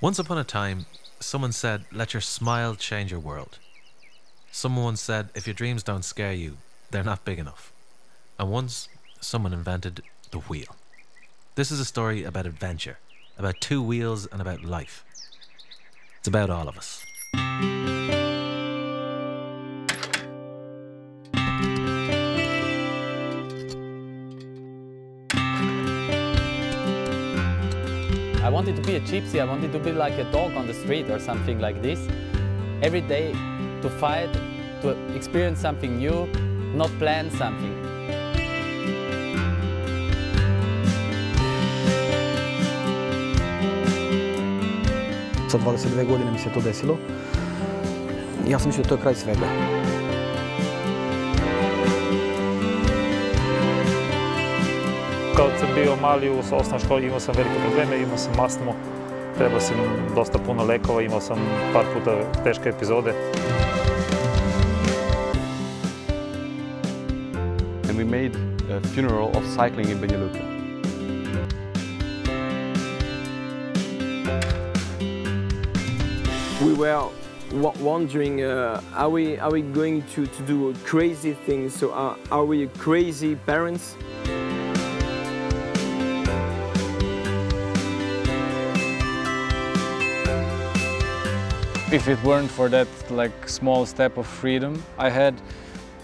Once upon a time, someone said, let your smile change your world. Someone once said, if your dreams don't scare you, they're not big enough. And once, someone invented the wheel. This is a story about adventure, about two wheels and about life. It's about all of us. I wanted to be a gypsy, I wanted to be like a dog on the street or something like this. Every day to fight, to experience something new, not plan something. Sa 22 godine mi se to desilo. Ja sam mislio da to je kraj svega. Kad sam bio mali u osnovnoj školi imao sam velike probleme, imao sam astmu, trebao sam dosta puno lekova, imao sam par puta teške epizode. And we made a funeral of cycling in Banja Luka. We were wondering, are we going to do crazy things? So are we crazy parents? If it weren't for that small step of freedom I had,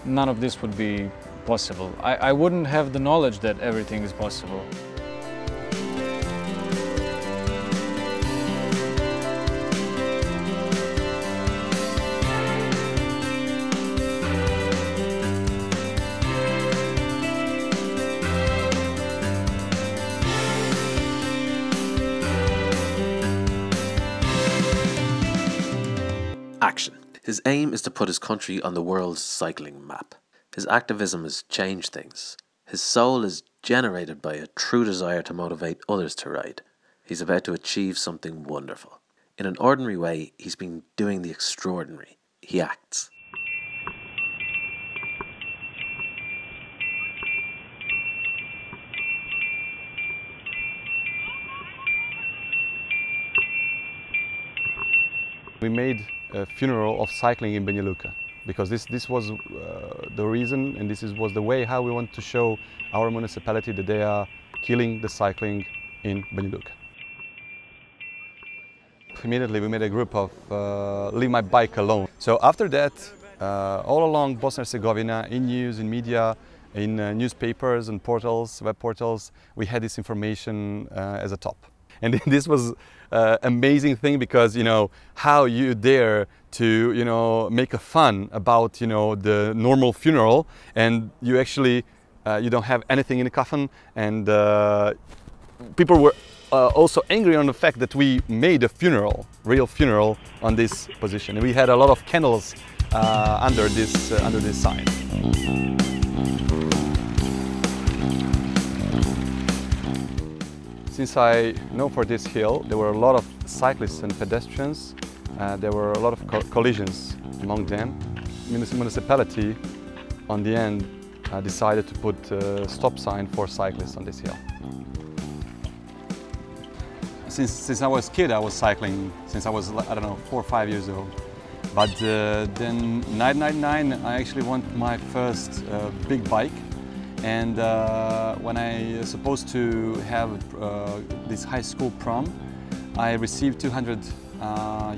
none of this would be possible. I wouldn't have the knowledge that everything is possible. Action. His aim is to put his country on the world's cycling map. His activism has changed things. His soul is generated by a true desire to motivate others to ride. He's about to achieve something wonderful. In an ordinary way, he's been doing the extraordinary. He acts. We made a funeral of cycling in Banja Luka because this was the reason, and was the way how we want to show our municipality that they are killing the cycling in Banja Luka. Immediately we made a group of Leave My Bike Alone. So after that, all along Bosnia and Herzegovina, in news, in media, in newspapers and portals, web portals, we had this information as a top. And this was amazing thing because, how you dare to, make a fun about, the normal funeral, and you actually, you don't have anything in the coffin, and people were also angry on the fact that we made a funeral, real funeral, on this position. And we had a lot of candles under this sign. Since I know for this hill, there were a lot of cyclists and pedestrians. There were a lot of collisions among them. Municipality, on the end, decided to put a stop sign for cyclists on this hill. Since I was a kid, I was cycling since I was, 4 or 5 years old. But then, 1999, I actually want my first big bike. And when I was supposed to have this high school prom, I received $200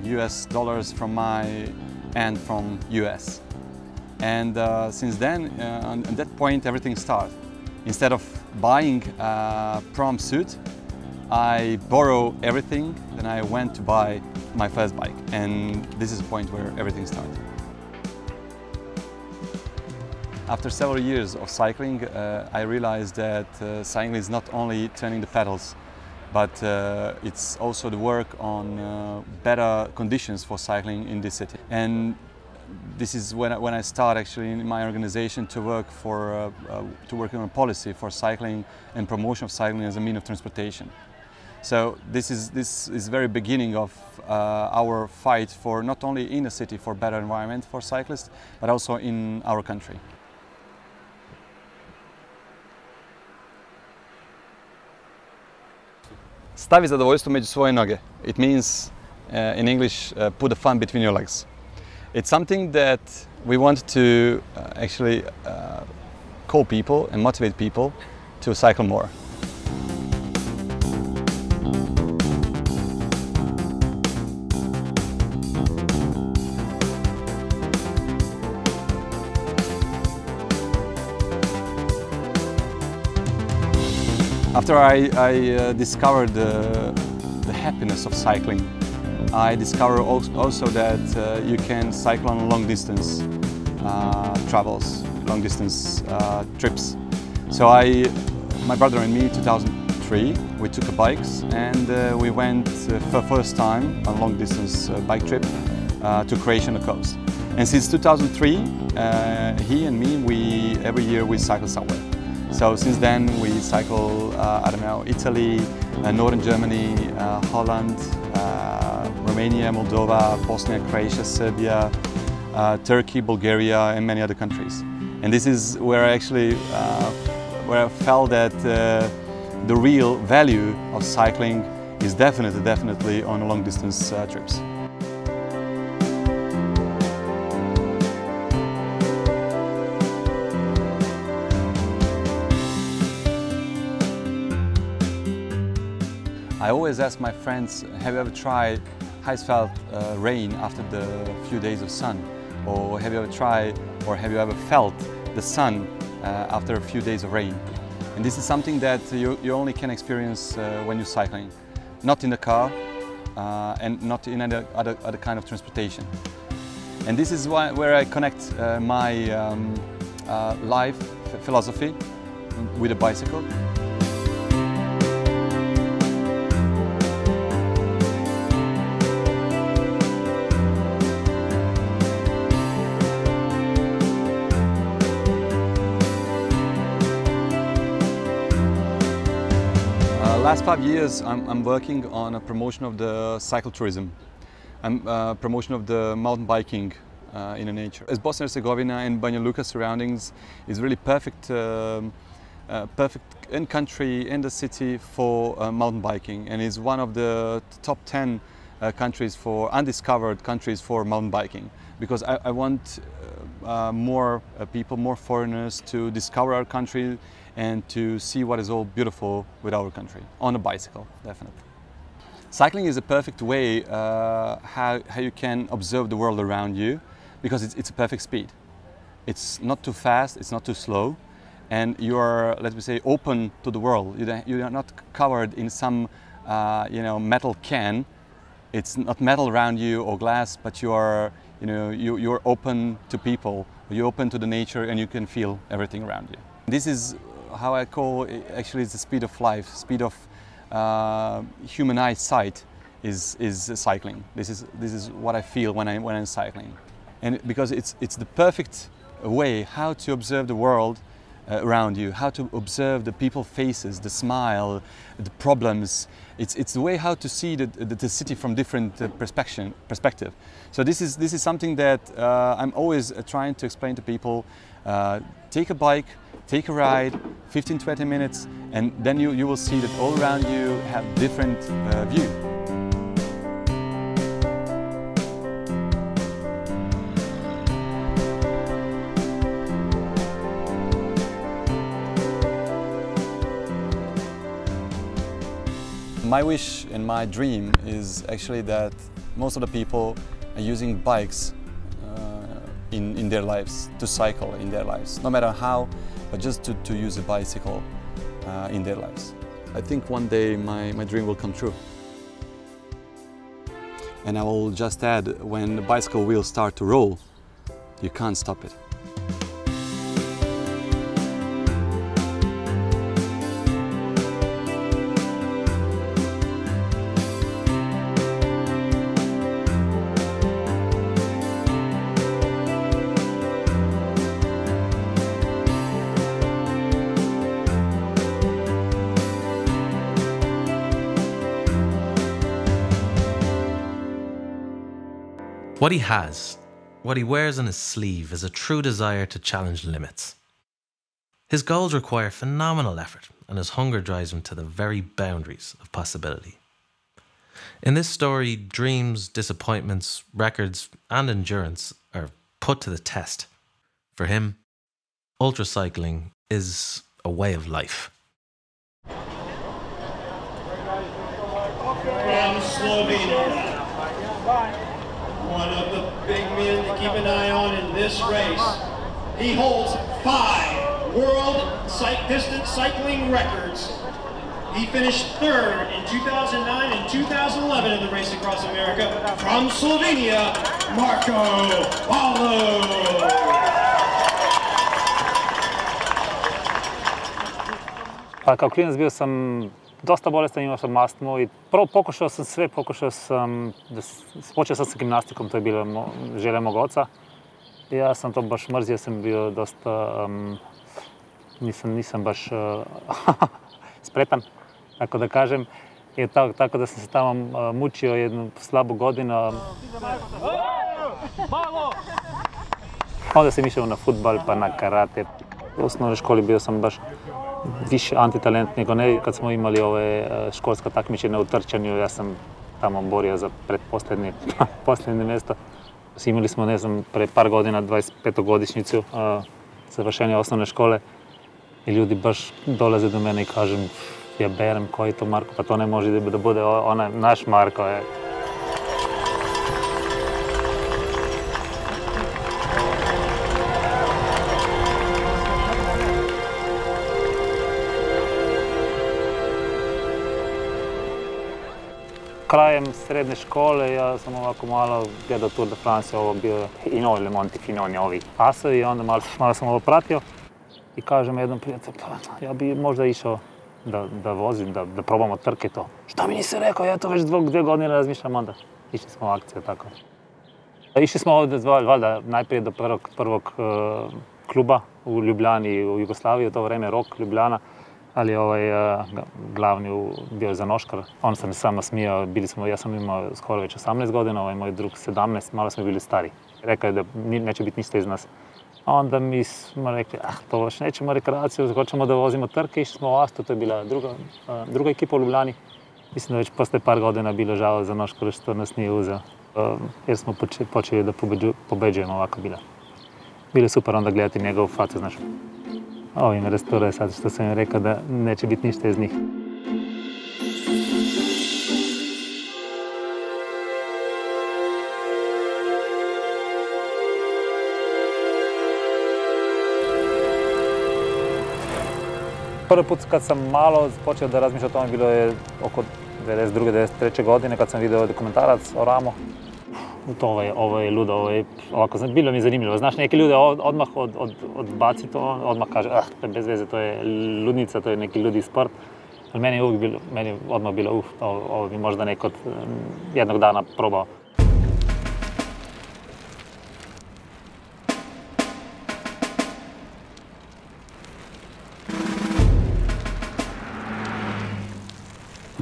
US from my aunt from US. And since then, at that point, everything started. Instead of buying a prom suit, I borrowed everything, and I went to buy my first bike. And this is the point where everything started. After several years of cycling, I realized that cycling is not only turning the pedals, but it's also the work on better conditions for cycling in this city. And this is when I start actually in my organization to work on a policy for cycling and promotion of cycling as a means of transportation. So this is very beginning of our fight for not only in the city for better environment for cyclists, but also in our country. Stavi zadovoljstvo među svoje noge. It means, in English, put the fun between your legs. It's something that we want to actually call people and motivate people to cycle more. After I discovered the happiness of cycling, I discovered also that you can cycle on long distance travels, long distance trips. So my brother and me, 2003, we took a bikes and we went for the first time on a long distance bike trip to Croatia on the coast. And since 2003, he and me, every year we cycle somewhere. So since then we cycle, I don't know, Italy, Northern Germany, Holland, Romania, Moldova, Bosnia, Croatia, Serbia, Turkey, Bulgaria and many other countries. And this is where I actually where I felt that the real value of cycling is definitely on long distance trips. I always ask my friends, have you ever tried how it felt rain after the few days of sun? Or have you ever tried, or have you ever felt the sun after a few days of rain? And this is something that you only can experience when you're cycling. Not in the car and not in other kind of transportation. And this is where I connect my life philosophy with a bicycle. Last 5 years I'm working on a promotion of the cycle tourism and promotion of the mountain biking in the nature. As Bosnia and Herzegovina and Banja Luka surroundings is really perfect in country, in the city for mountain biking, and is one of the top 10 countries for undiscovered countries for mountain biking, because I want more people, more foreigners to discover our country and to see what is all beautiful with our country on a bicycle, definitely. Cycling is a perfect way how you can observe the world around you, because it's a perfect speed. It's not too fast, it's not too slow, and you are, let me say, open to the world. You are not covered in some metal can. It's not metal around you or glass, but you are, you're open to people, you're open to the nature, and you can feel everything around you. This is how I call actually the speed of life, speed of human eyesight is cycling. This is what I feel when I'm cycling, and because it's the perfect way how to observe the world around you, how to observe the people's faces, the smile, the problems. It's the way how to see the city from different perspective. So this is something that I'm always trying to explain to people. Take a bike, take a ride, 15-20 minutes, and then you will see that all around you have different view. My wish and my dream is actually that most of the people are using bikes in their lives, to cycle in their lives, no matter how, but just to use a bicycle in their lives. I think one day my dream will come true. And I will just add, when the bicycle wheels start to roll, you can't stop it. What he has, what he wears on his sleeve, is a true desire to challenge limits. His goals require phenomenal effort, and his hunger drives him to the very boundaries of possibility. In this story, dreams, disappointments, records, and endurance are put to the test. For him, ultracycling is a way of life. From Slovenia, one of the big men to keep an eye on in this race. He holds 5 world distance cycling records. He finished 3rd in 2009 and 2011 in the race across America. From Slovenia, Marko Paulo. Pa kao klinac bio sam dosta bolestan, imao sam astmu i prvo počeo sam sa gimnastikom, to je bila želja mog oca. Ja sam to baš mrzio, sam bio dosta, nisam baš spretan, tako da kažem. I tako da sam se tamo mučio jednu slabu godinu. Onda sam išao na fudbal pa na karate. U osnovnoj školi bio sam baš više antitalent nego ne. Kad smo imali ove školska takmičenja u trčanju, ja sam tamo borio za posljednje mjesto. Imali smo, ne znam, pre par godina 25-godišnjicu završenja osnovne škole i ljudi baš dolaze do mene i kažem, ja berem, koji je to Marko, pa to ne može da bude onaj naš Marko. Krajem srednje škole ja sam ovako malo gledao Tour de France, ovo bio i novi Le Monti Finoni, ovi pasovi, i onda malo sam ovo pratio i kažem jednom prijatelju, ja bi možda išao da vozim, da probamo trke to. Šta mi nisi rekao, ja to već 2 godine razmišljam onda. Išli smo u akciju, tako. Išli smo ovdje, valjda, najprije do prvog kluba u Ljubljani, u Jugoslaviji, u to vreme Rok Ljubljana, ali glavni bio za noškar. On sam se samo smijao, ja sam imao skoro već 18 godina, moj drug 17, malo smo bili stari. Rekao je da neće biti ništa iz nas. Onda mi smo rekli, to još nećemo rekreaciju, hoćemo da vozimo trke, išli smo u Astu, to je bila druga ekipa u Ljubljani. Mislim da već posle par godina bilo žao za noškar što nas nije uzeo, jer smo počeli da pobeđujemo ovako bila. Bilo je super onda gledati njegovu facu, znaš. Ovi me rasturaju sad što sam im rekao da neće biti ništa iz njih. Prvi put kad sam malo počeo da razmišljam o tome, bilo je oko 92. 93. godine kad sam vidio dokumentarac o Ramu. Ovo je ludo, ovako, bilo mi je zanimljivo. Znaš, neki ljudi odmah odbaci to, odmah kaže, to je bez veze, to je ludnica, to je neki ludi sport. Ali meni je odmah bilo, ovo bi možda neko jednog dana probao.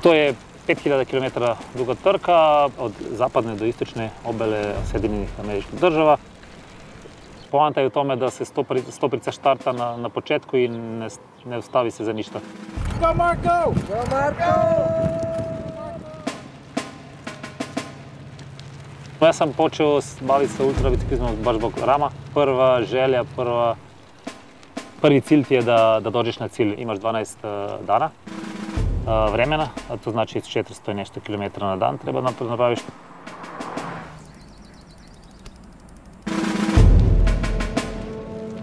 To je 5000 km duga trka od zapadne do istočne obale Sjedinjenih Američkih Država. Poanta je u tome da se stoprica štarta na početku i ne ostavi se za ništa. Go Marko! Go Marko! Ja sam počeo baviti se ultrabiciklizmom baš zbog Rama. Prva želja, prvi cilj ti je da dođeš na cilj. Imaš 12 dana vremena, a to znači 400 i nešto kilometara na dan treba napraviš.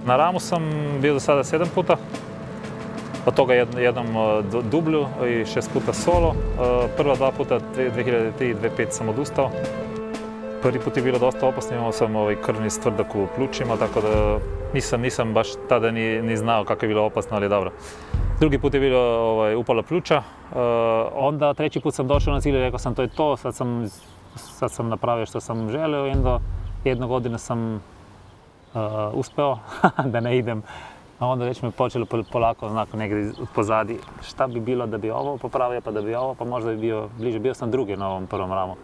Na Ramu sam bio do sada 7 puta, od toga jednom dublju i 6 puta solo. Prva 2 puta 2003 i 2005 sam odustao. Prvi put je bilo dosta opasno, imao sam krvni stvrdak u plućima, tako da nisam baš tada ni znao kako je bilo opasno, ali dobro. Drugi put je bilo upala pluća, onda treći put sam došao na cilj i rekao sam to je to, sad sam napravio što sam želeo i onda jednu godinu sam uspeo da ne idem. A onda već me počelo polako onako negdje pozadi šta bi bilo da bi ovo popravio, pa da bi ovo, pa možda bi bio bliže. Bio sam drugi na ovom prvom Ramu.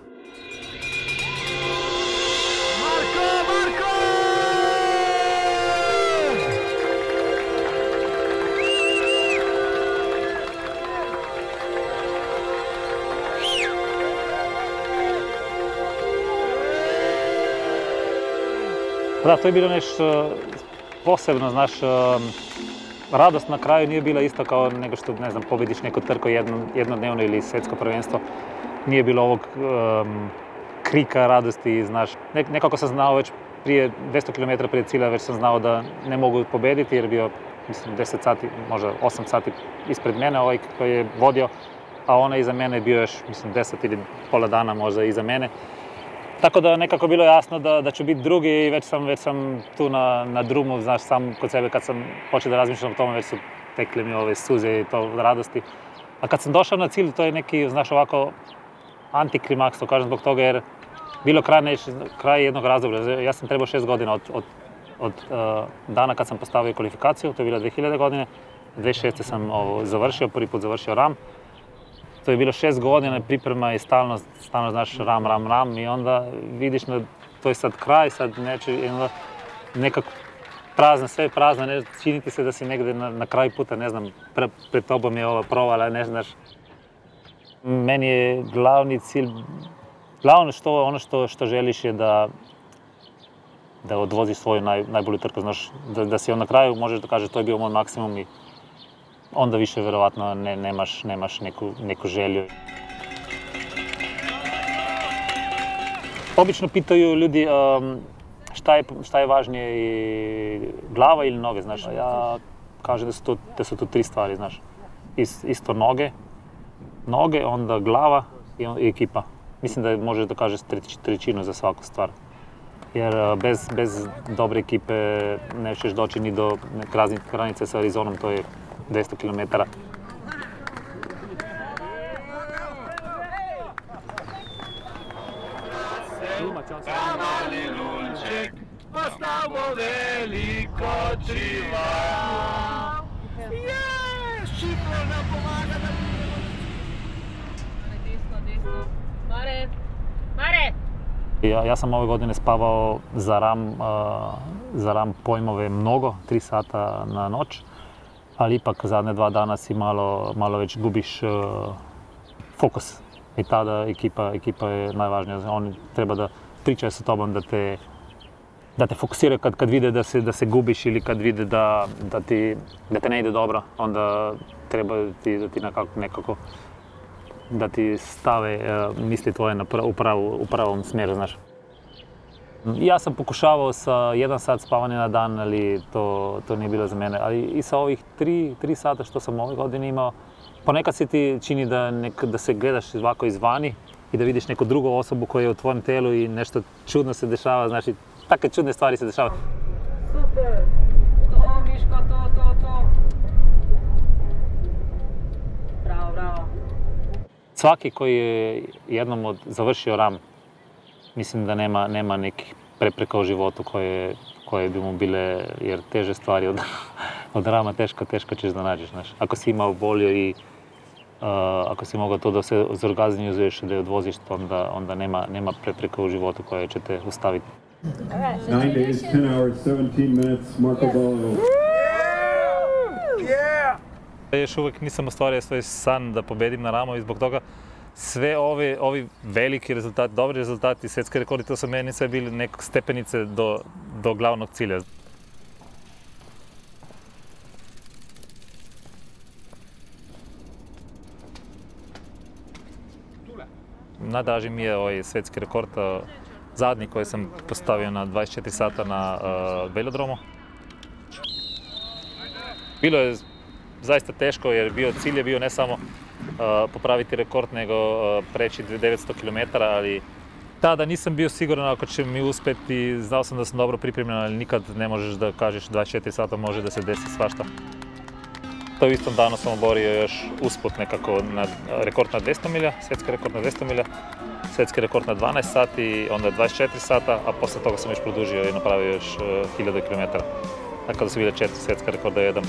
Da, to je bilo nešto posebno, znaš, radost na kraju nije bila isto kao nego što, ne znam, pobediš neko trko jednodnevno ili svetsko prvenstvo. Nije bilo ovog krika radosti, znaš. Nekako sam znao već prije 200 km prije cilja, već sam znao da ne mogu pobediti jer je bio, mislim, 10 sati, možda 8 sati ispred mene, ovaj koji je vodio, a onaj iza mene je bio još, mislim, 10 ili pola dana možda iza mene. Tako da nekako bilo jasno da ću biti drugi i već sam tu na drumu, znaš, sam kod sebe kad sam počeo da razmišljam o tome, već su tekle mi ove suze i to radosti. A kad sam došao na cilj, to je neki, znaš, ovako antiklimaks, to kažem zbog toga jer bilo kraj jednog razdoblja. Ja sam trebao 6 godina od dana kad sam postavio kvalifikaciju, to je bila 2000. godine, 2006. sam završio, prvi put završio RAM. To je bilo 6 godina priprema i stalno, znaš, ram i onda vidiš da to je sad kraj, sad neće, i onda nekako prazno, sve je prazno, čini ti se da si negde na kraju puta, ne znam, pred tobom je ova provala, ne znaš. Meni je glavni cilj, ono što želiš je da odvoziš svoju najbolju trku, znaš, da si on na kraju možeš da kažeš to je bio moj maksimum i onda više verovatno nemaš neku želju. Obično pitaju ljudi šta je važnije, glava ili noge, znaš. Ja kažem da su to 3 stvari, znaš. Isto noge, onda glava i ekipa. Mislim da možeš da kažeš trećinu za svaku stvar. Jer bez dobre ekipe nećeš doći ni do granice sa Arizonom, to je 200 km. Ja sam ove godine spavao za RAM pojmove mnogo, 3 sata na noć, ali ipak zadnje 2 dana si malo već gubiš fokus. I tada ekipa je najvažnija. Oni treba da pričaju sa tobom, da te fokusiraju kad vide da se gubiš ili kad vide da te ne ide dobro, onda treba da ti nekako da ti stave misli tvoje u pravom smjeru, znaš. Ja sam pokušavao sa 1 sat spavanja na dan, ali to nije bilo za mene. Ali i sa ovih 3 sata što sam ove godine imao, ponekad se ti čini da se gledaš ovako izvani i da vidiš neku drugu osobu koja je u tvojem telu i nešto čudno se dešava, znači, takve čudne stvari se dešavaju. Super! To, Miško, to! Bravo! Svaki koji je jednom završio RAM, mislim da nema nekih prepreka u životu koje bi mu bile, jer teže stvari od rama teško ćeš da nađeš, znaš. Ako si imao volju i ako si mogao to da se zorganizuješ, da je odvoziš, onda nema prepreka u životu koje će te ustaviti. 9 days, 10 hours, 17 minutes, Marco Ballo. Još uvijek nisam ostvario svoj san da pobedim na ramu i zbog toga sve ovi veliki rezultati, dobri rezultati, svetski rekordi, to su meni sve bili nekog stepenice do glavnog cilja. Najdraži mi je ovaj svetski rekord, zadnji koji sam postavio na 24 sata na velodromu. Bilo je zaista teško jer cilj je bio ne samo popraviti rekord, nego preći 900 km, ali tada nisam bio siguran ako će mi uspjeti, znao sam da sam dobro pripremljen, ali nikad ne možeš da kažeš 24 sata može da se desi svašta. To u istom danu sam oborio još usput nekako rekord na 200 milja, svetski rekord na 200 milja, svetski rekord na 12 sati, onda 24 sata, a posle toga sam još produžio i napravio još 1000 km. Tako da su bile 4 svetska rekorda u jednom.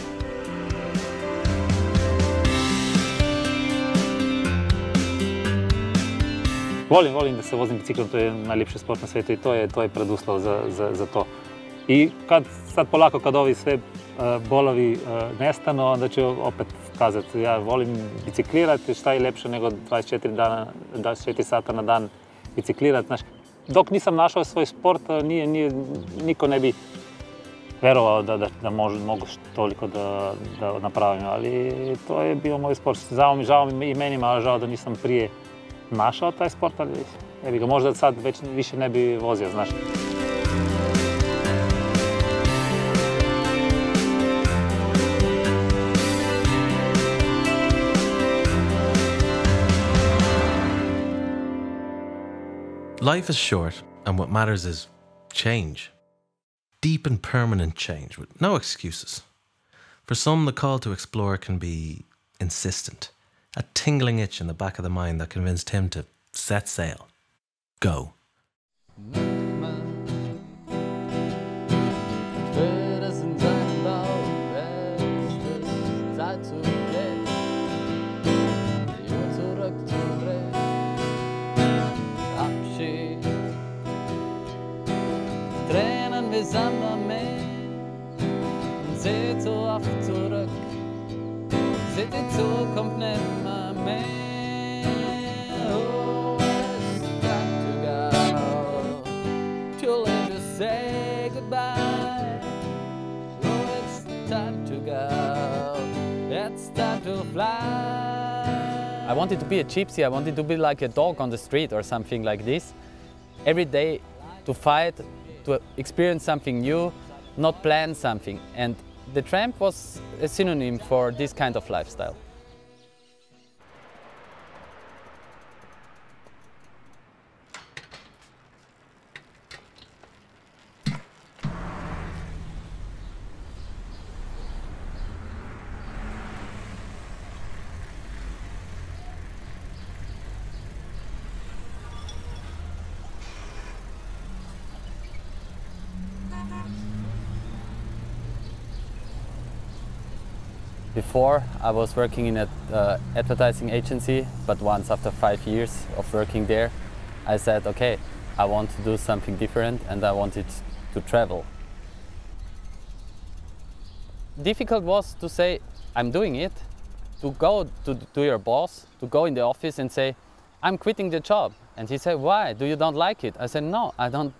Volim da se vozim biciklom, to je najljepši sport na svijetu i to je preduslov za to. I sad polako kad ovi sve bolovi nestanu, onda ću opet kazati, ja volim biciklirati, šta je lepše nego 24 sata na dan biciklirati, znaš. Dok nisam našao svoj sport, niko ne bi verovao da mogu toliko da napravim, ali to je bio moj sport. Žao mi i meni malo žao da nisam prije našao taj sport, ali ne ga možda sad već više ne bi vozio, znaš. Life is short, and what matters is change. Deep and permanent change, with no excuses. For some, the call to explore can be insistent, a tingling itch in the back of the mind that convinced him to set sail. Go. Samler med, se så oft zurück, se die Zukunft nimmer mehr. Oh, it's time to go, too late to say goodbye. Oh, it's time to go, it's time to fly. I wanted to be a gypsy, I wanted to be like a dog on the street or something like this. Every day to fight, to experience something new, not plan something. And the tramp was a synonym for this kind of lifestyle. Before, I was working in an advertising agency, but once after 5 years of working there, I said, okay, I want to do something different and I wanted to travel. Difficult was to say, I'm doing it, to go to your boss, to go in the office and say, I'm quitting the job. And he said, why? Do you don't like it? I said, no, I don't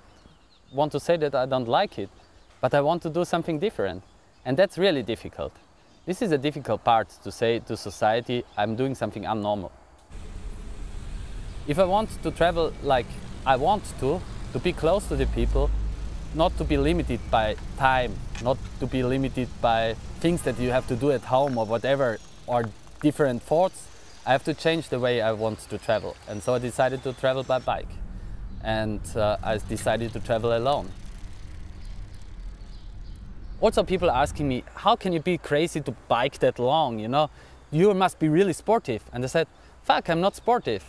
want to say that I don't like it, but I want to do something different. And that's really difficult. This is a difficult part to say to society, I'm doing something abnormal. If I want to travel like I want to be close to the people, not to be limited by time, not to be limited by things that you have to do at home or whatever, or different thoughts, I have to change the way I want to travel. And so I decided to travel by bike. And I decided to travel alone. Also, people asking me, how can you be crazy to bike that long, you know? You must be really sportive. And I said, fuck, I'm not sportive.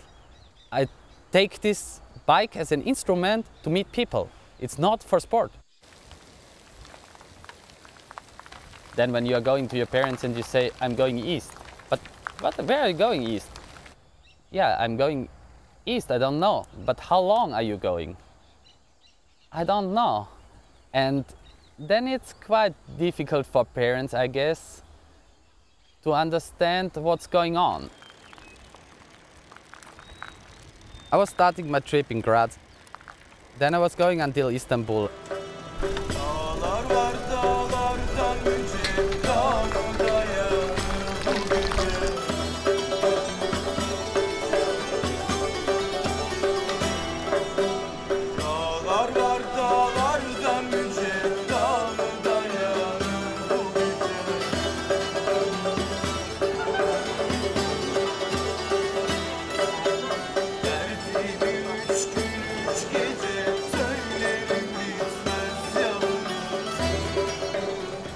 I take this bike as an instrument to meet people. It's not for sport. Then when you are going to your parents and you say, I'm going east. But where are you going east? Yeah, I'm going east, I don't know. But how long are you going? I don't know. And then it's quite difficult for parents, I guess, to understand what's going on. I was starting my trip in Graz. Then I was going until Istanbul.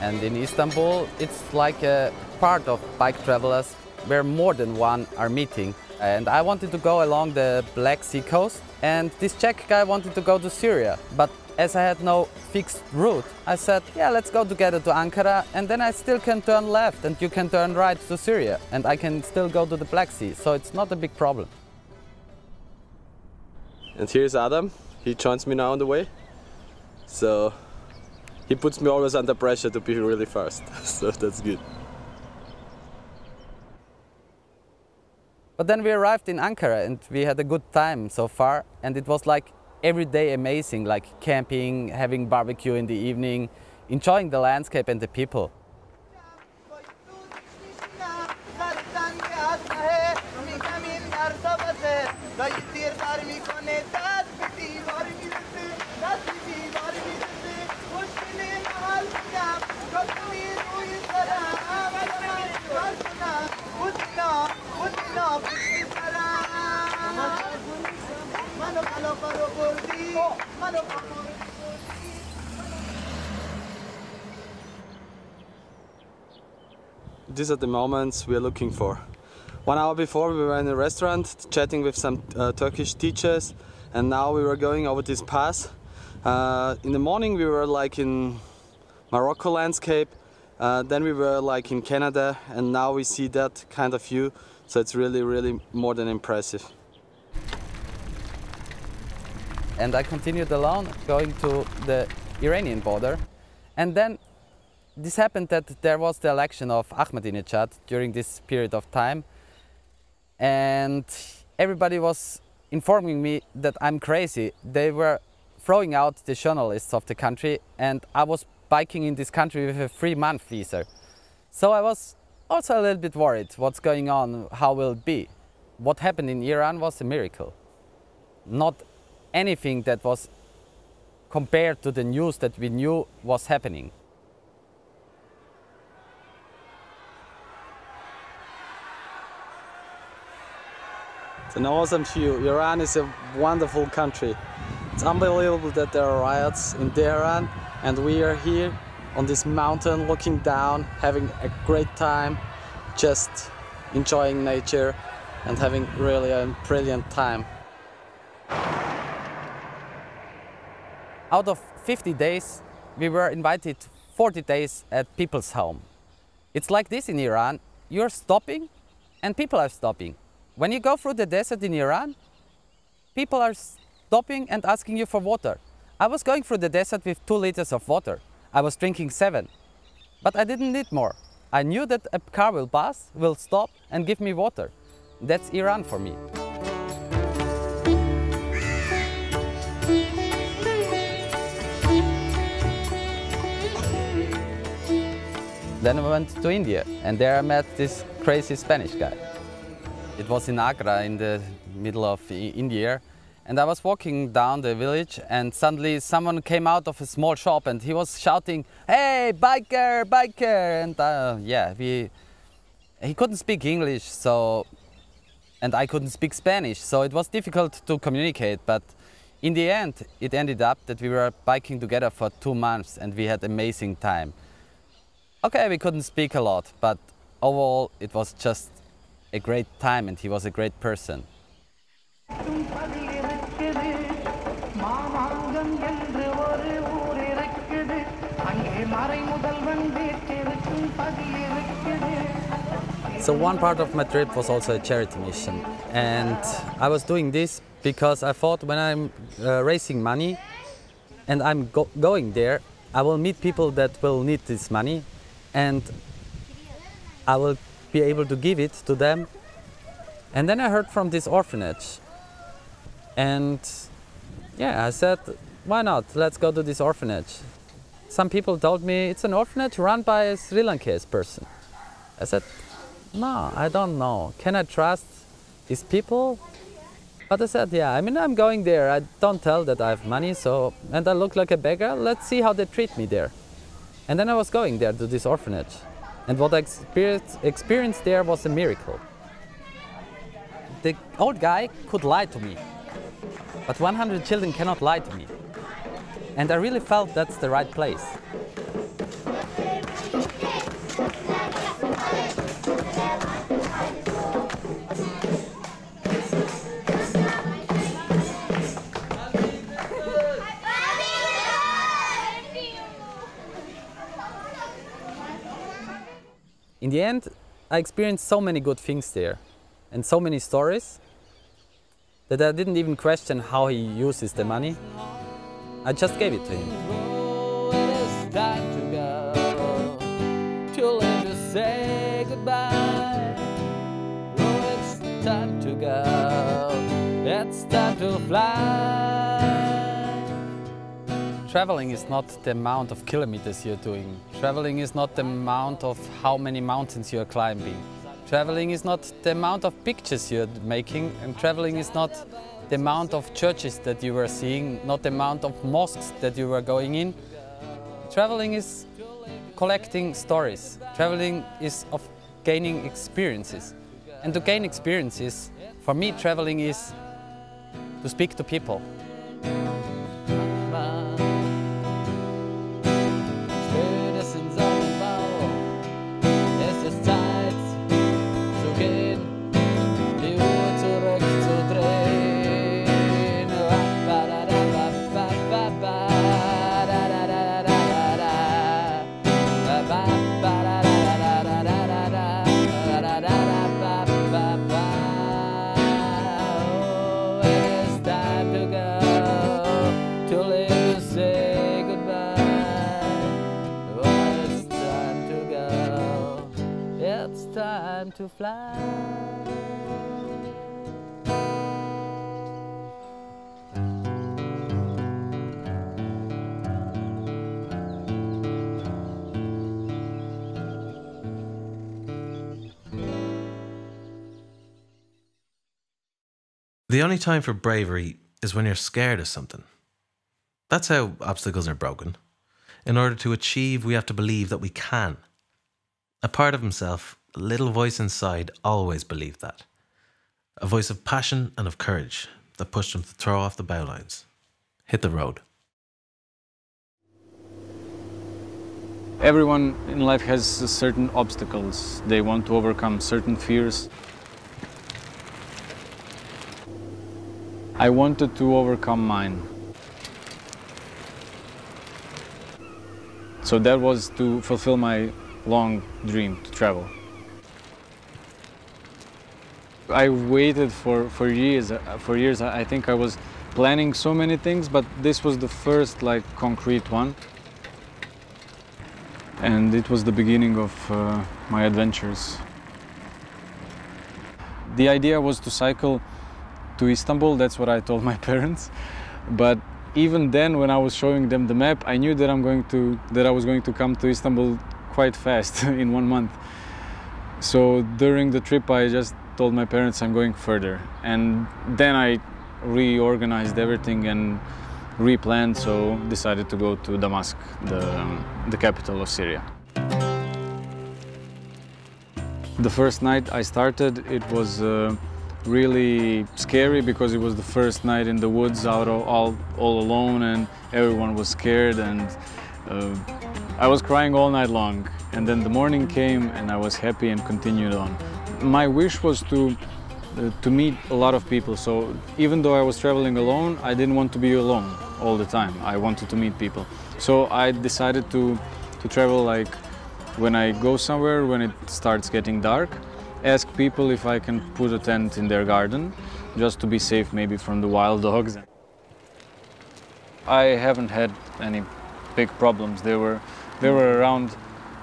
And in Istanbul, it's like a part of bike travelers where more than one are meeting. And I wanted to go along the Black Sea coast, and this Czech guy wanted to go to Syria. But as I had no fixed route, I said, yeah, let's go together to Ankara, and then I still can turn left and you can turn right to Syria, and I can still go to the Black Sea, so it's not a big problem. And here's Adam. He joins me now on the way. So he puts me always under pressure to be really fast, so that's good. But then we arrived in Ankara and we had a good time so far, and it was like every day amazing, like camping, having barbecue in the evening, enjoying the landscape and the people. These are the moments we are looking for. 1 hour before we were in a restaurant chatting with some Turkish teachers, and now we were going over this pass. In the morning we were like in Morocco landscape, then we were like in Canada, and now we see that kind of view, so it's really more than impressive. And I continued alone, going to the Iranian border, and then this happened that there was the election of Ahmadinejad during this period of time, and everybody was informing me that I'm crazy. They were throwing out the journalists of the country, and I was biking in this country with a 3-month visa. So I was also a little bit worried what's going on, how will it be. What happened in Iran was a miracle. Not anything that was compared to the news that we knew was happening. It's an awesome view. Iran is a wonderful country. It's unbelievable that there are riots in Tehran, and we are here on this mountain looking down, having a great time, just enjoying nature and having really a brilliant time. Out of 50 days, we were invited 40 days at people's home. It's like this in Iran. You're stopping and people are stopping. When you go through the desert in Iran, people are stopping and asking you for water. I was going through the desert with 2 liters of water. I was drinking 7, but I didn't need more. I knew that a car will pass, will stop and give me water. That's Iran for me. Then I went to India, and there I met this crazy Spanish guy. It was in Agra, in the middle of India, and I was walking down the village, and suddenly someone came out of a small shop, and he was shouting, "Hey, biker, biker!" And he couldn't speak English, and I couldn't speak Spanish, so it was difficult to communicate. But in the end, it ended up that we were biking together for 2 months, and we had amazing time. Okay, we couldn't speak a lot, but overall it was just a great time, and he was a great person. So one part of my trip was also a charity mission, and I was doing this because I thought when I'm raising money and I'm going there, I will meet people that will need this money, and I will be able to give it to them. And then I heard from this orphanage, and yeah, I said, why not? Let's go to this orphanage. Some people told me it's an orphanage run by a Sri Lankan person. I said, no, I don't know. Can I trust these people? But I said, yeah, I mean, I'm going there. I don't tell that I have money, and I look like a beggar. Let's see how they treat me there. And then I was going there to this orphanage. And what I experienced there was a miracle. The old guy could lie to me, but 100 children cannot lie to me. And I really felt that's the right place. In the end, I experienced so many good things there, and so many stories, that I didn't even question how he uses the money. I just gave it to him. Oh, it is time to go, to learn to say goodbye. Oh, it's time to go, it's time to fly. traveling is not the amount of kilometers you're doing. Traveling is not the amount of how many mountains you're climbing. Traveling is not the amount of pictures you're making, and traveling is not the amount of churches that you were seeing, not the amount of mosques that you were going in. Traveling is collecting stories. Traveling is of gaining experiences. And to gain experiences, for me, traveling is to speak to people. To fly. The only time for bravery is when you're scared of something. That's how obstacles are broken. In order to achieve, we have to believe that we can. A part of himself, a little voice inside, always believed that. A voice of passion and of courage that pushed him to throw off the bowlines, hit the road. Everyone in life has certain obstacles. They want to overcome certain fears. I wanted to overcome mine. So that was to fulfill my long dream to travel. I waited for years. I think I was planning so many things, but this was the first concrete one. And it was the beginning of my adventures. The idea was to cycle to Istanbul, that's what I told my parents. But even then, when I was showing them the map, I knew that I was going to come to Istanbul quite fast, in 1 month. So during the trip, I just told my parents I'm going further. And then I reorganized everything and replanned, so decided to go to Damascus, the capital of Syria. The first night I started, it was really scary because it was the first night in the woods, all alone, and everyone was scared, and I was crying all night long. And then the morning came and I was happy and continued on. My wish was to meet a lot of people, so even though I was traveling alone, I didn't want to be alone all the time. I wanted to meet people. So I decided to travel when I go somewhere, when it starts getting dark, ask people if I can put a tent in their garden, just to be safe maybe from the wild dogs. I haven't had any big problems. There were around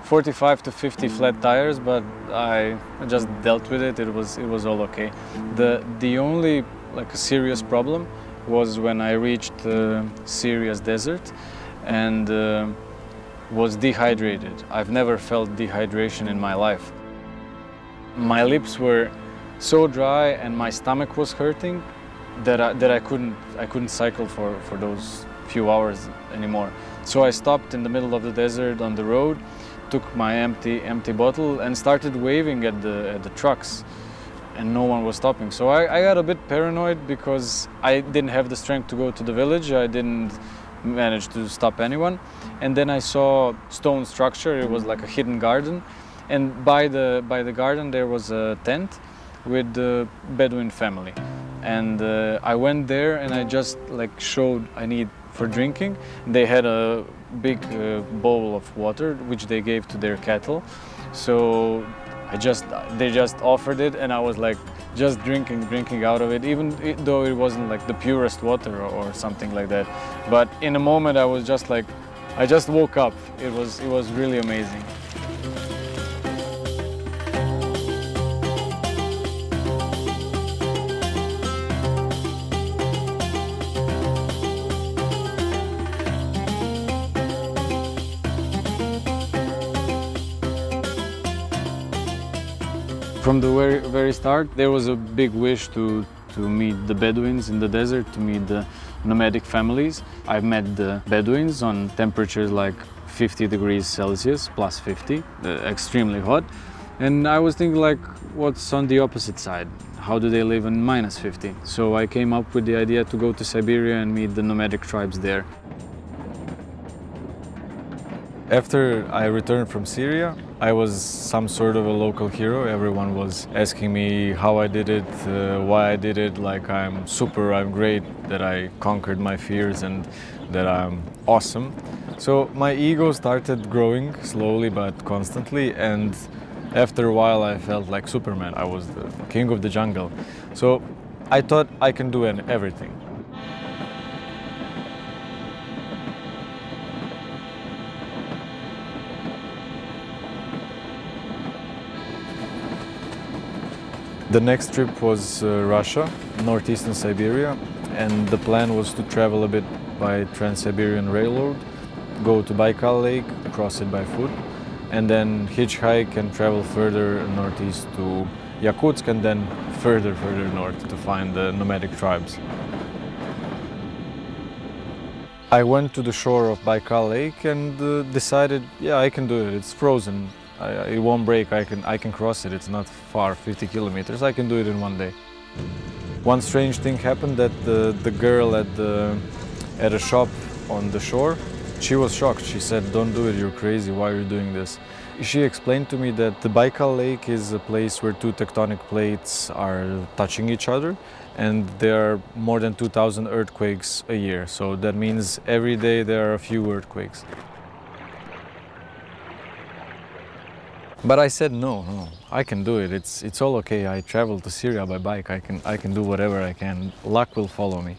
45 to 50 flat tires, but I just dealt with it. It was all okay. The only a serious problem was when I reached Syria's desert and was dehydrated. I've never felt dehydration in my life. My lips were so dry and my stomach was hurting that I couldn't cycle for those few hours anymore. So I stopped in the middle of the desert on the road, took my empty bottle and started waving at the trucks, and no one was stopping. So I got a bit paranoid because I didn't have the strength to go to the village. I didn't manage to stop anyone. And then I saw stone structure. It was like a hidden garden, and by the garden there was a tent with the Bedouin family. And I went there and I just showed I need for drinking. They had a big bowl of water which they gave to their cattle. So they just offered it, and I was just drinking out of it, even though it wasn't the purest water or something like that. But in a moment I was just I just woke up. It was really amazing. From the very start, there was a big wish to meet the Bedouins in the desert, to meet the nomadic families. I've met the Bedouins on temperatures like 50 degrees Celsius, plus 50, extremely hot. And I was thinking, like, what's on the opposite side? How do they live in minus 50? So I came up with the idea to go to Siberia and meet the nomadic tribes there. After I returned from Syria, I was some sort of a local hero. Everyone was asking me how I did it, why I did it, like I'm super, I'm great, that I conquered my fears and that I'm awesome. So my ego started growing slowly but constantly, and after a while I felt like Superman. I was the king of the jungle. So I thought I can do everything. The next trip was Russia, northeastern Siberia, and the plan was to travel a bit by Trans-Siberian Railroad, go to Baikal Lake, cross it by foot, and then hitchhike and travel further northeast to Yakutsk and then further north to find the nomadic tribes. I went to the shore of Baikal Lake and decided, yeah, I can do it, it's frozen. It won't break, I can cross it, it's not far, 50 kilometers, I can do it in one day. One strange thing happened, that the girl at a shop on the shore, she was shocked. She said, "Don't do it, you're crazy, why are you doing this?" She explained to me that the Baikal Lake is a place where two tectonic plates are touching each other, and there are more than 2,000 earthquakes a year, so that means every day there are a few earthquakes. But I said, no, I can do it. It's all okay. I traveled to Syria by bike. I can do whatever I can. Luck will follow me.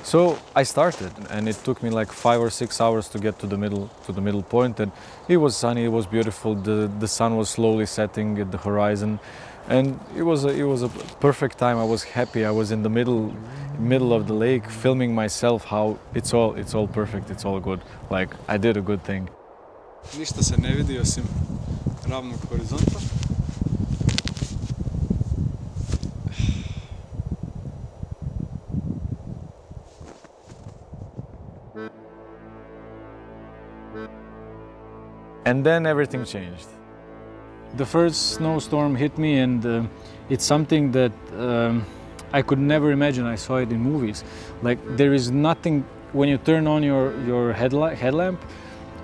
So I started, and it took me like 5 or 6 hours to get to the middle point. And it was sunny. It was beautiful. The sun was slowly setting at the horizon, and it was a perfect time. I was happy. I was in the middle of the lake, filming myself. How it's all perfect. It's all good. Like I did a good thing. Ništa se ne vidi osim ravnog horizonta. And then everything changed. The first snowstorm hit me, and it's something that I could never imagine. I saw it in movies. Like there is nothing, when you turn on your headlamp,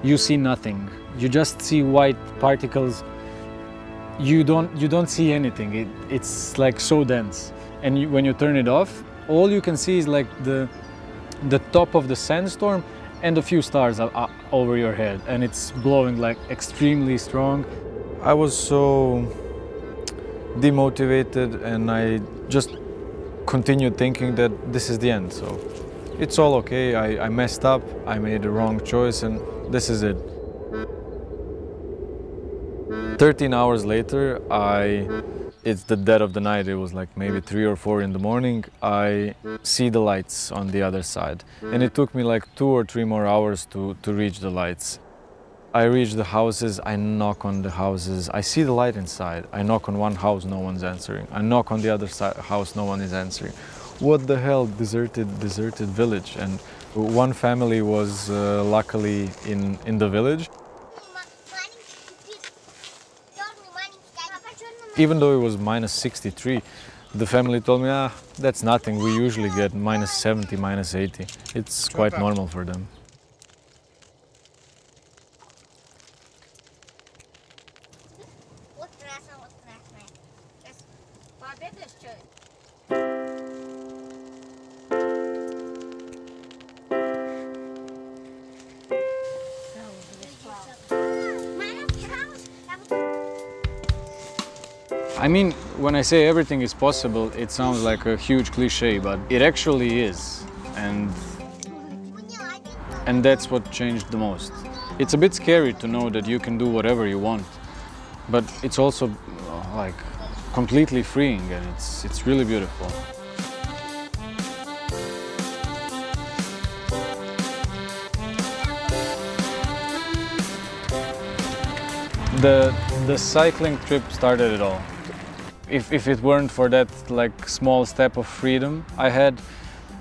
you see nothing. You just see white particles. You don't see anything. It's like so dense. And when you turn it off, all you can see is like the top of the sandstorm and a few stars over your head, and it's blowing like extremely strong. I was so demotivated, and I just continued thinking that this is the end. So it's all okay. I messed up. I made a wrong choice, and this is it. 13 hours later, it's the dead of the night, it was like maybe 3 or 4 in the morning, I see the lights on the other side. And it took me like 2 or 3 more hours to reach the lights. I reach the houses, I knock on the houses, I see the light inside. I knock on one house, no one's answering. I knock on the other house, no one is answering. What the hell, deserted village. And one family was luckily in the village. Even though it was minus 63, the family told me, that's nothing, we usually get minus 70, minus 80. It's quite normal for them. I mean, when I say everything is possible, it sounds like a huge cliche, but it actually is. And that's what changed the most. It's a bit scary to know that you can do whatever you want, but it's also like completely freeing, and it's really beautiful. The cycling trip started it all. If it weren't for that like small step of freedom I had,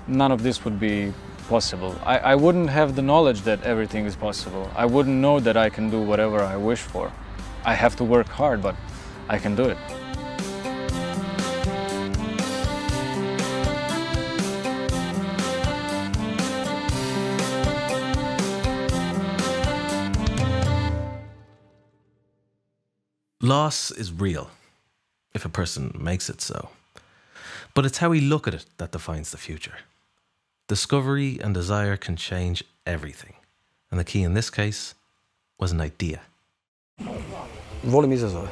none of this would be possible. I wouldn't have the knowledge that everything is possible. I wouldn't know that I can do whatever I wish for. I have to work hard, but I can do it. Loss is real, if a person makes it so. But it's how we look at it that defines the future. Discovery and desire can change everything. And the key in this case was an idea. Volim izazove.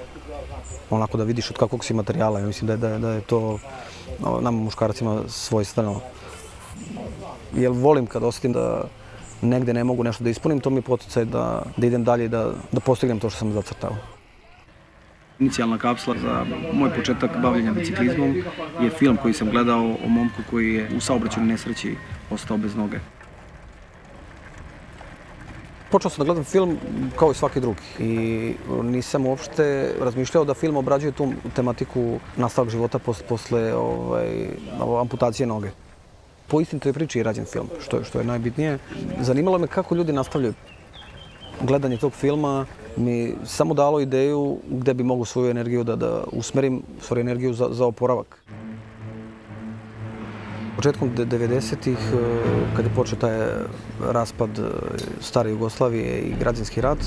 Onako da vidiš od kakvog si materijala. Ja mislim da je to nama muškarcima svojstveno. Jer volim kad osjetim da negde ne mogu nešto da ispunim, to mi je poticaj da idem dalje i da postignem to što sam zacrtao. Inicijalna kapsula za moj početak bavljenja biciklizmom je film koji sam gledao o momku koji je u saobraćajnoj nesreći ostao bez noge. Počeo sam da gledam film kao i svaki drugi i nisam uopšte razmišljao da film obrađuje tu tematiku nastavak života posle amputacije noge. Po istinitoj priči je rađen film, što je najbitnije. Zanimalo me kako ljudi nastavljaju. Gledanje tog filma mi samo dalo ideju gde bi mogu svoju energiju da usmerim, svoju energiju za oporavak. Početkom 90-ih, kad je počeo taj raspad stare Jugoslavije i građanski rat,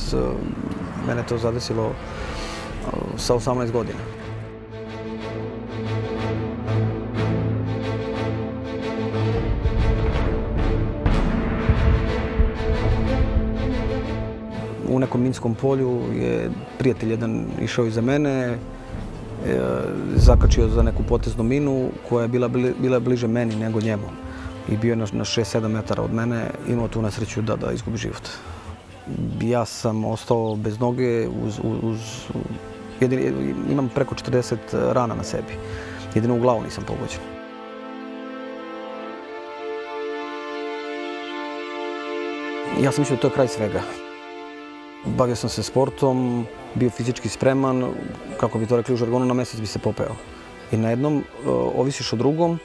mene to zadesilo sa 18 godina. U nekom minskom polju je prijatelj jedan išao iza mene, zakačio za neku poteznu minu koja je bila bliže meni nego njemu. I bio je na 6-7 metara od mene, imao tu nesreću da izgubi život. Ja sam ostao bez noge, imam preko 40 rana na sebi. Jedino u glavu nisam pogođen. Ja sam mislio da to je kraj svega. Bavio sam se sportom, bio fizički spreman, kako bi to rekli u žargonu, na mesec bi se popeo. I na jednom ovisiš o drugom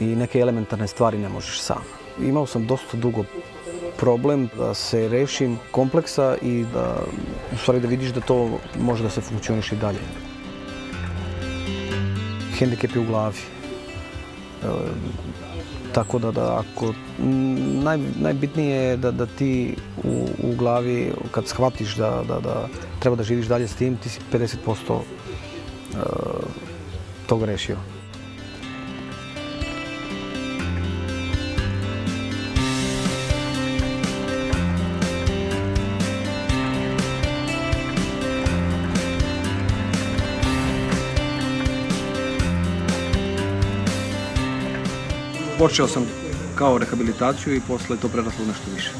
i neke elementarne stvari ne možeš sam. Imao sam dosta dugo problem da se rešim kompleksa i u stvari da vidiš da to može da se funkcioniše i dalje. Hendikep je u glavi. Tako da ako najbitnije je da ti u glavi kad shvatiš da treba da živiš dalje s tim, ti si 50% toga rešio. Počeo sam kao rehabilitaciju i posle to preraslo nešto više.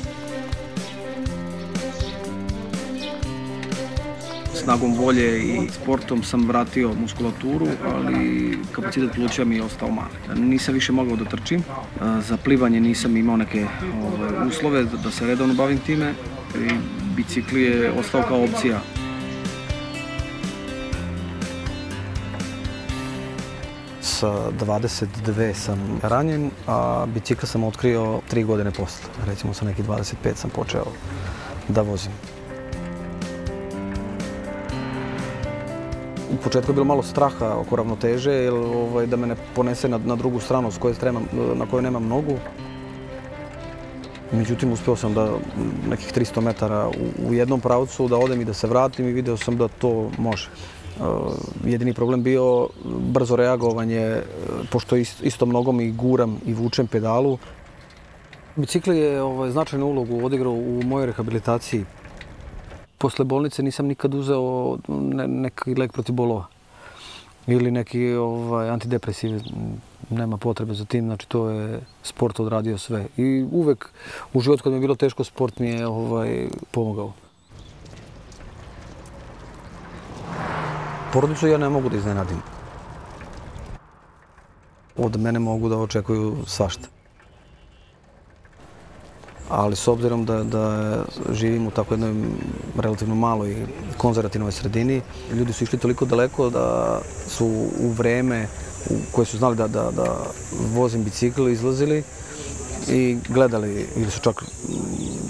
Snagom volje i sportom sam vratio muskulaturu, ali kapacitet pluća mi je ostao mali. Nisam više mogao da trčim, za plivanje nisam imao neke uslove da se redovno bavim time i bicikli je ostao kao opcija. Sa 22 sam ranjen, a bicikla sam otkrio 3 godine posle. Recimo sa nekih 25 sam počeo da vozim. U početku je bilo malo straha oko ravnoteže, da me ne ponese na drugu stranu na kojoj nemam nogu. Međutim, uspeo sam da nekih 300 metara u jednom pravcu da odem i da se vratim i video sam da to može. Jedini problem bio brzo reagovanje, pošto istom nogom i guram i vučem pedalu. Bicikli je značajnu ulogu odigrao u mojoj rehabilitaciji. Posle bolnice nisam nikad uzeo neki lek protiv bolova ili neki antidepresiv. Nema potrebe za tim, znači to je sport odradio sve. I uvek u životu kad mi je bilo teško, sport mi je pomogao. Porodicu ja ne mogu da iznenadim. Od mene mogu da očekuju svašta. ali s obzirom da živim u tako jednoj relativno maloj konzervativnoj sredini, ljudi su išli toliko daleko da su u vreme u koje su znali da vozim bicikl izlazili i gledali ili su čak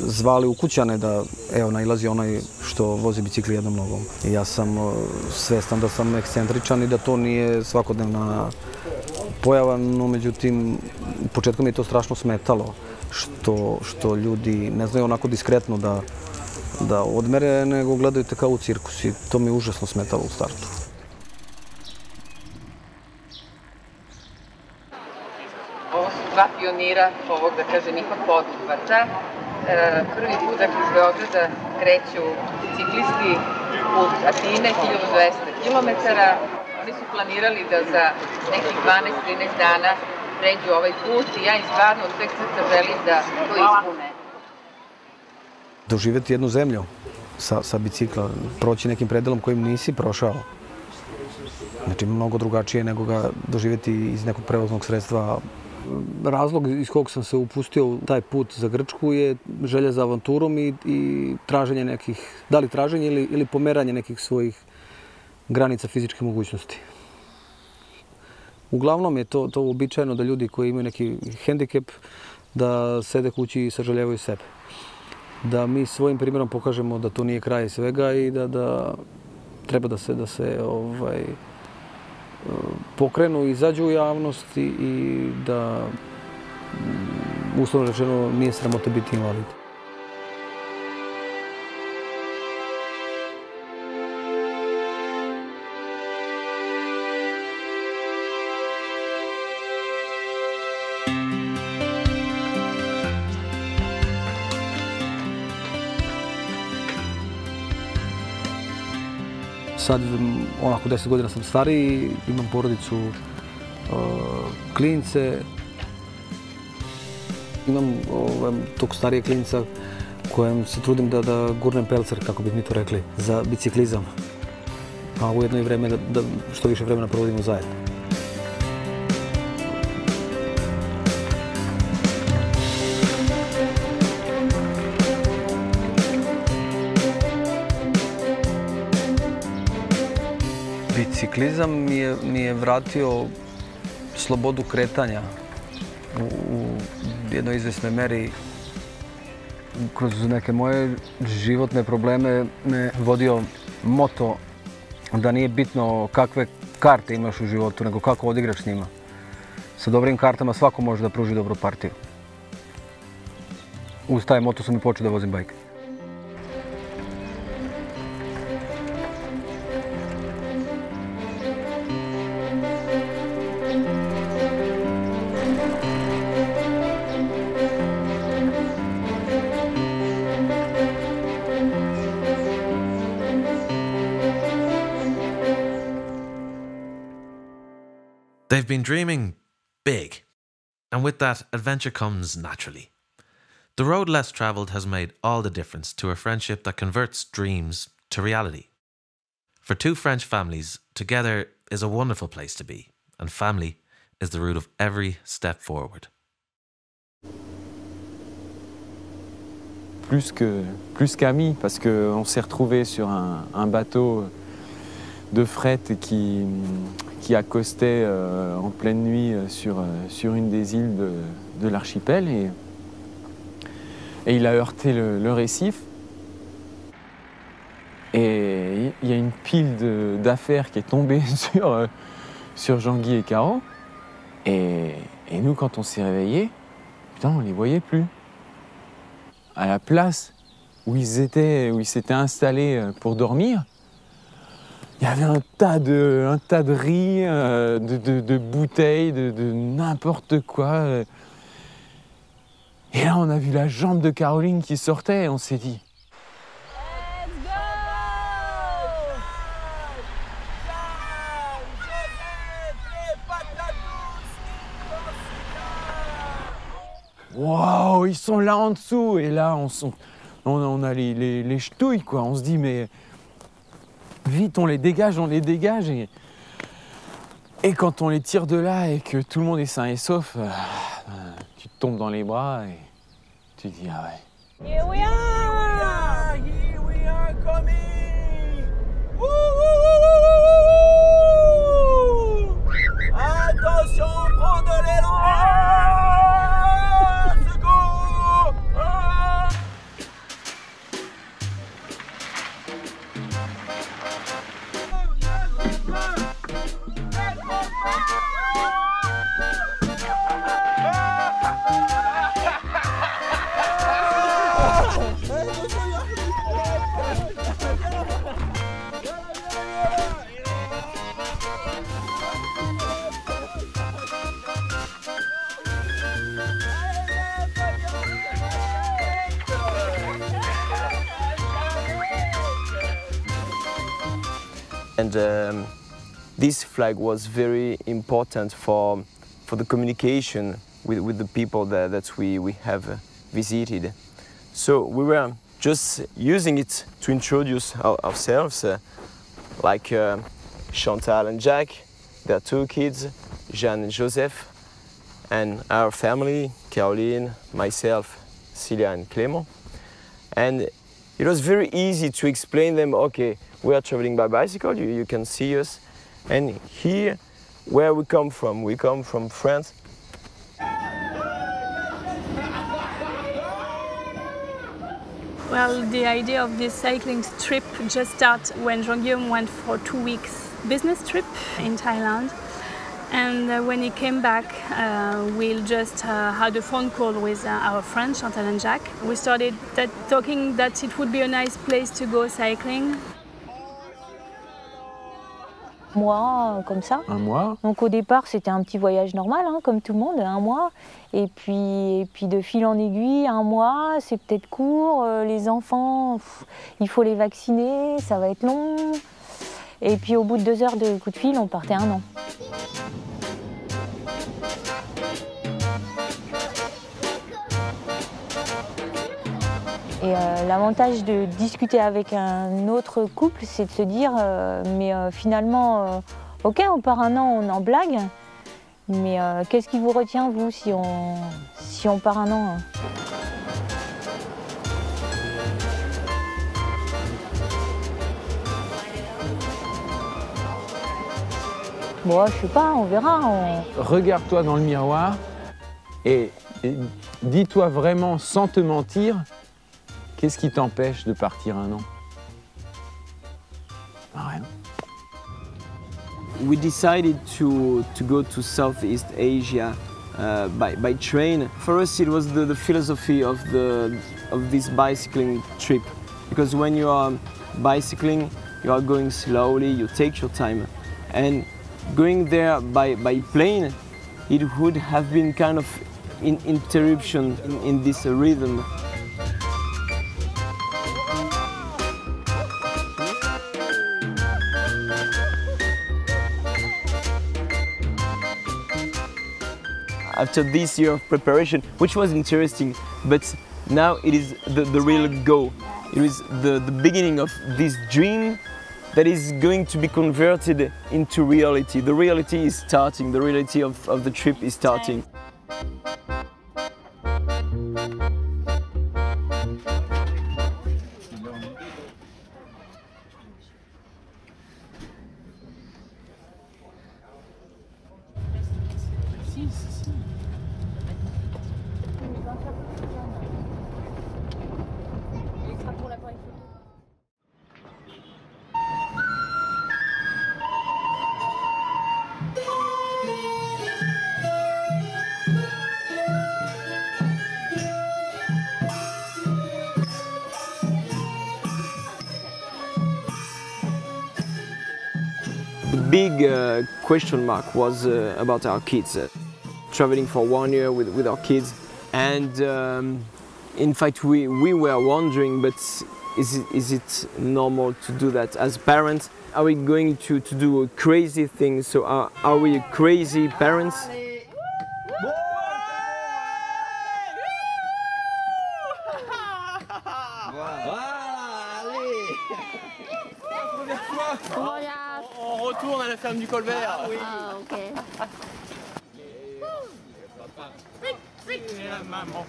zvali ukućane da evo nailazi onaj što vozi bicikli jednom nogom. I ja sam svestan da sam ekscentričan i da to nije svakodnevna pojava, no međutim u početku mi je to strašno smetalo što ljudi ne znaju onako diskretno da odmere, nego gledaju te kao u cirkus i to mi je užasno smetalo u startu. Ovo su dva pionira ovog, da kažem, ipak poduhvata. Prvi put, dakle, iz Beograda kreću biciklisti put Atine, 1200 km. Oni su planirali da za nekih 12-13 dana pređu ovaj put i ja im stvarno od sveg srca želim da to ispune. Doživjeti jednu zemlju sa bicikla, proći nekim predelom kojim nisi prošao. Znači, mnogo drugačije nego ga doživjeti iz nekog prevoznog sredstva. Razlog iz kog sam se upustio u taj put za Grčku je želja za avanturom i traženje nekih, da li traženje ili pomeranje nekih svojih granica fizičke mogućnosti. Uglavnom je to uobičajeno da ljudi koji imaju neki hendikep da sede kući i sažaljevaju sebe. Da mi svojim primjerom pokažemo da to nije kraj svega i da treba da se pokrenu, izađu u javnost i da, uslovno rečeno, nije sramota biti invalid. Sad, onako 10 godina sam stariji, imam porodicu, klince. Imam tog starijeg klinca kojem se trudim da gurnem pelcer, kako bi mi to rekli, za biciklizam. A ujedno i vreme da što više vremena provodimo zajedno. Biciklizam mi je vratio slobodu kretanja u jednoj izvesnoj meri. Kroz neke moje životne probleme me vodio moto da nije bitno kakve karte imaš u životu, nego kako odigraš s njima. Sa dobrim kartama svako može da pruži dobru partiju. Uz taj moto sam i počeo da vozim bajke. They've been dreaming big, and with that, adventure comes naturally. The road less travelled has made all the difference to a friendship that converts dreams to reality. For two French families, together is a wonderful place to be, and family is the root of every step forward. Plus qu'amis, parce qu'on s'est retrouvés sur un bateau de fret qui accostait en pleine nuit sur une des îles de l'archipel et il a heurté le récif. Et il y a une pile d'affaires qui est tombée sur Jean-Guy et Caro. Et nous, quand on s'est réveillés, putain, on les voyait plus. À la place où ils s'étaient installés pour dormir, il y avait un tas de riz, de bouteilles, de n'importe quoi. Et là, on a vu la jambe de Caroline qui sortait et on s'est dit... Waouh, ils sont là en dessous. Et là, on a les ch'touilles, quoi. On se dit, mais... Vite, on les dégage. Et quand on les tire de là et que tout le monde est sain et sauf, tu te tombes dans les bras et Tu dis, ah ouais. Here we are! Here we are coming! Woo, attention, prends de l'élan! Secours! And this flag was very important for the communication with the people that we have visited. So we were just using it to introduce ourselves, like Chantal and Jacques, their two kids, Jeanne and Joseph, and our family, Caroline, myself, Celia and Clément. And it was very easy to explain them, okay, we are traveling by bicycle, you can see us. And here, where we come from France. Well, the idea of this cycling trip just started when Jean-Guillaume went for 2 weeks business trip in Thailand. And when he came back, we just had a phone call with our friends, Chantal and Jacques. We started talking that it would be a nice place to go cycling. Mois comme ça. Un mois. Donc au départ c'était un petit voyage normal, hein, comme tout le monde, un mois. Et puis de fil en aiguille, un mois, c'est peut-être court. Les enfants, il faut les vacciner, ça va être long. Et puis au bout de 2 heures de coup de fil, on partait 1 an. Et l'avantage de discuter avec un autre couple, c'est de se dire, finalement, ok, on part 1 an, on en blague, mais qu'est-ce qui vous retient, vous, si on part 1 an, hein? Bon, je sais pas, on verra. Regarde-toi dans le miroir et dis-toi vraiment, sans te mentir, qu'est-ce qui t'empêche de partir 1 an? Rien. We decided to go to Southeast Asia by train. For us, it was the philosophy of this bicycling trip, because when you are bicycling, you are going slowly, you take your time, and going there by plane, it would have been kind of an interruption in this rhythm. After this year of preparation, which was interesting, but now it is the real go. It is the beginning of this dream that is going to be converted into reality. The reality is starting, the reality of the trip is starting. The big question mark was about our kids. Traveling for 1 year with our kids, and in fact we were wondering, but is it normal to do that as parents? Are we going to do a crazy thing? So are we crazy parents? On retourne à la ferme du Colbert. Ah, ok. Et la maman.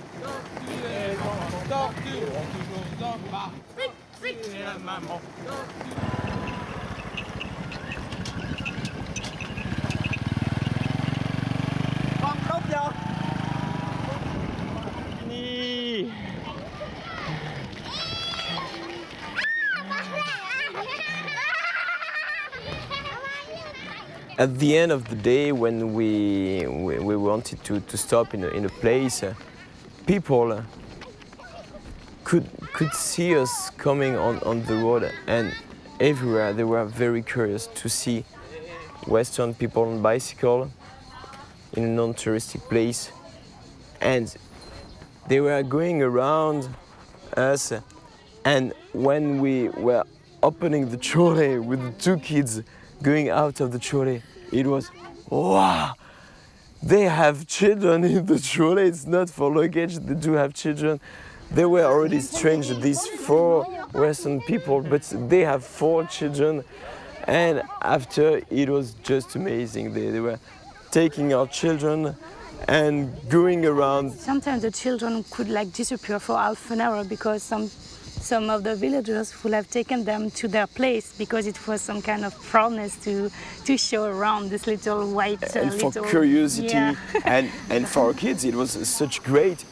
Les enfants tortues ont toujours en bas. Et la maman. Fini. At the end of the day, when we wanted to stop in a place, people could see us coming on the road, and everywhere they were very curious to see Western people on bicycle in a non-touristic place, and they were going around us. And when we were opening the trolley with the two kids going out of the trolley, it was, wow, they have children in the trolley, it's not for luggage, they do have children. They were already strange, these 4 Western people, but they have 4 children. And after, it was just amazing. They were taking our children and going around. Sometimes the children could like disappear for half an hour because some of the villagers would have taken them to their place because it was some kind of proudness to show around this little white and for little, curiosity, yeah. and for our kids it was such great.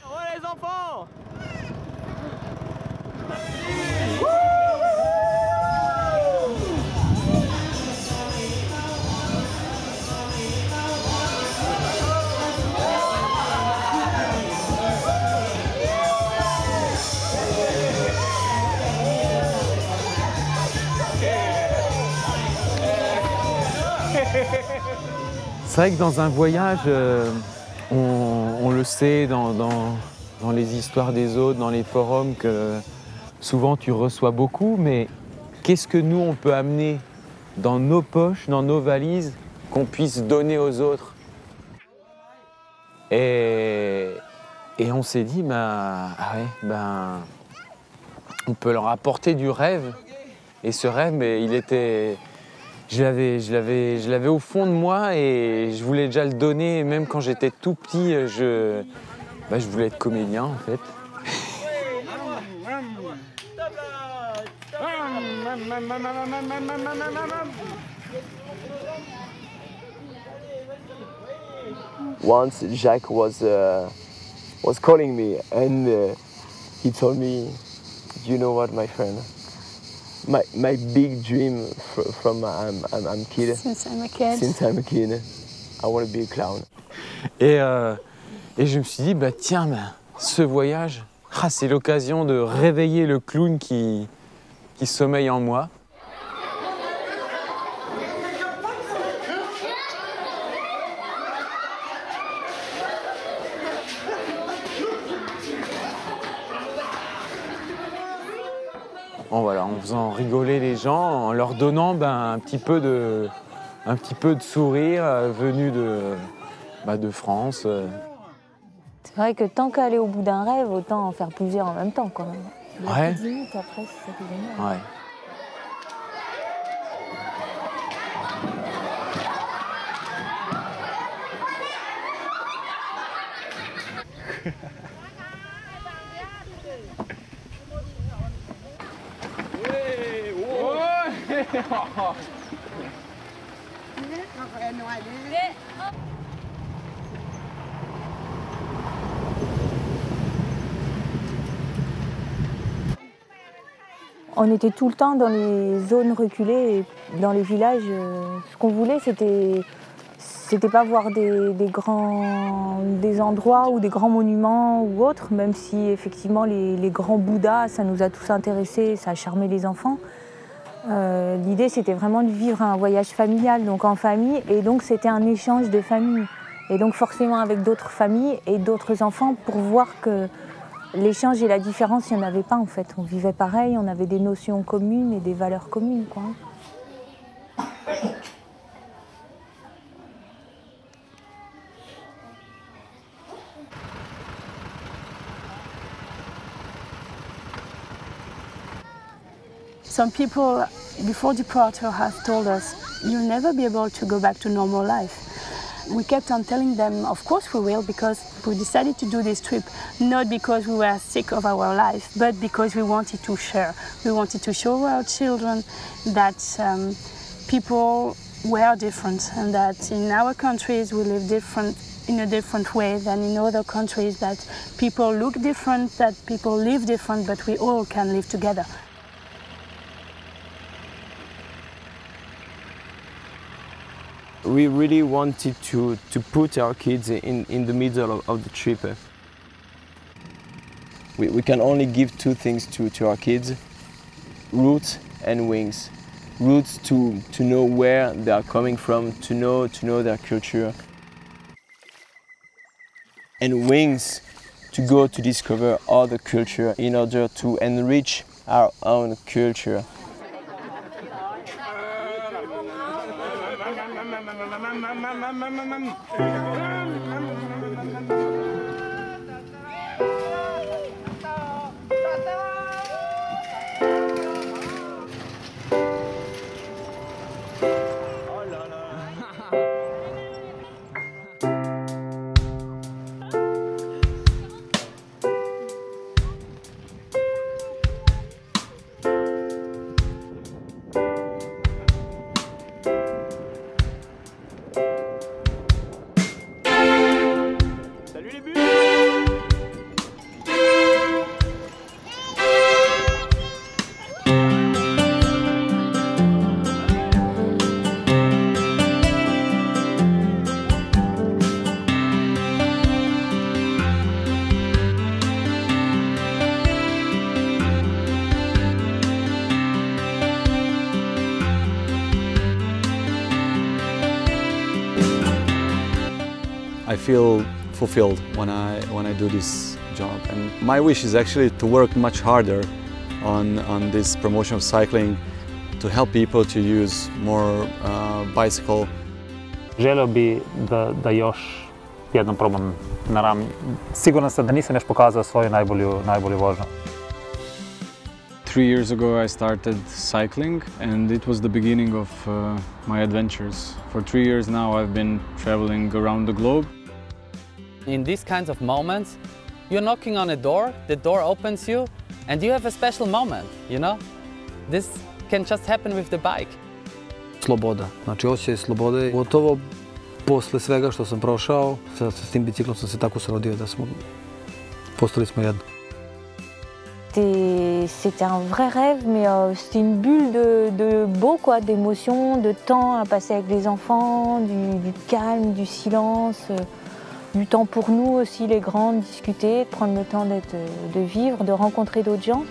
Oh les enfants! C'est vrai que dans un voyage, on le sait dans les histoires des autres, dans les forums, que souvent tu reçois beaucoup, mais qu'est-ce que nous on peut amener dans nos poches, dans nos valises, qu'on puisse donner aux autres? Et on s'est dit, on peut leur apporter du rêve. Et ce rêve, il était... Je l'avais au fond de moi et je voulais déjà le donner. Même quand j'étais tout petit, je voulais être comédien en fait. Once Jacques was calling me and he told me, you know what, my friend? My big dream from I'm kid. Since I'm a kid. Since I'm a kid, I want to be a clown. Et je me suis dit, tiens, ce voyage, c'est l'occasion de réveiller le clown qui sommeille en moi. En faisant rigoler les gens, en leur donnant un petit peu de sourire venu de France. C'est vrai que tant qu'aller au bout d'un rêve, autant en faire plusieurs en même temps quand même. Ouais. La limite, après, c'est ça qui est génial. Ouais. On était tout le temps dans les zones reculées et dans les villages. Ce qu'on voulait, c'était pas voir des endroits ou des grands monuments ou autres, même si effectivement les grands Bouddhas, ça nous a tous intéressés, ça a charmé les enfants. L'idée, c'était vraiment de vivre un voyage familial, donc en famille, et donc c'était un échange de familles. Et donc forcément avec d'autres familles et d'autres enfants pour voir que l'échange et la différence, il n'y en avait pas en fait. On vivait pareil, on avait des notions communes et des valeurs communes, quoi. Some people before departure have told us, you'll never be able to go back to normal life. We kept on telling them, of course we will, because we decided to do this trip not because we were sick of our life, but because we wanted to share. We wanted to show our children that people were different and that in our countries we live in a different way than in other countries, that people look different, that people live different, but we all can live together. We really wanted to put our kids in the middle of the trip. We can only give two things to our kids: roots and wings. Roots to know where they are coming from, to know their culture. And wings to go to discover other culture in order to enrich our own culture. I feel fulfilled when I do this job, and my wish is actually to work much harder on this promotion of cycling, to help people to use more bicycle. Želeo bi da još jednom probam na rami. Siguran sam da nisam još pokazao svoju najbolju vožnju. 3 years ago I started cycling, and it was the beginning of my adventures. For 3 years now I've been traveling around the globe. In these kinds of moments, you're knocking on a door, the door opens you, and you have a special moment, you know? This can just happen with the bike. Sloboda, znači osjećaj slobode. Gotovo posle svega što sam prošao, s tim biciklom sam se tako srodio da postali smo jedno. C'était un vrai rêve, mais c'était une bulle de beau, quoi, d'émotions, de temps à passer avec les enfants, du calme, du silence, du temps pour nous aussi, les grands, de discuter, de prendre le temps de vivre, de rencontrer d'autres gens.